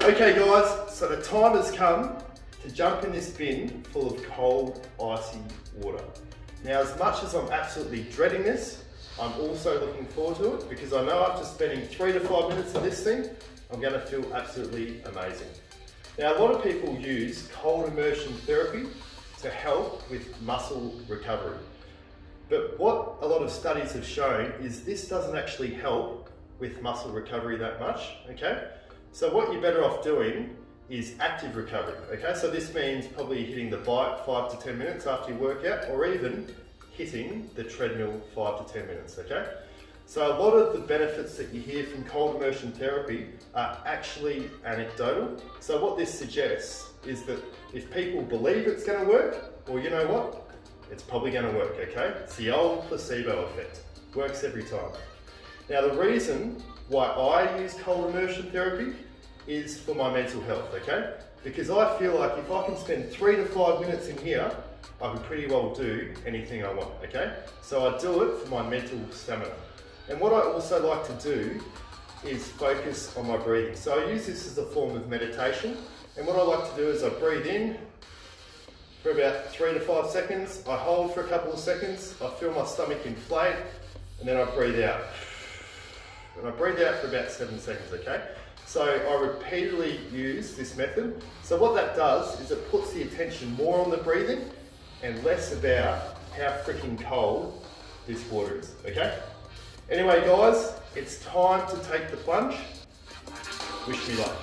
Okay guys, so the time has come to jump in this bin full of cold, icy water. Now as much as I'm absolutely dreading this, I'm also looking forward to it because I know after spending 3 to 5 minutes of this thing, I'm going to feel absolutely amazing. Now a lot of people use cold immersion therapy to help with muscle recovery. But what a lot of studies have shown is this doesn't actually help with muscle recovery that much, okay? So what you're better off doing is active recovery, okay? So this means probably hitting the bike 5 to 10 minutes after your workout, or even hitting the treadmill 5 to 10 minutes, okay? So a lot of the benefits that you hear from cold immersion therapy are actually anecdotal. So what this suggests is that if people believe it's going to work, well, you know what? It's probably going to work, okay? It's the old placebo effect. Works every time. Now the reason why I use cold immersion therapy is for my mental health, okay? Because I feel like if I can spend 3 to 5 minutes in here, I can pretty well do anything I want, okay? So I do it for my mental stamina. And what I also like to do is focus on my breathing. So I use this as a form of meditation. And what I like to do is I breathe in for about 3 to 5 seconds. I hold for a couple of seconds. I feel my stomach inflate, and then I breathe out. And I breathe out for about 7 seconds, okay? So I repeatedly use this method. So what that does is it puts the attention more on the breathing and less about how freaking cold this water is, okay? Anyway guys, it's time to take the plunge. Wish me luck.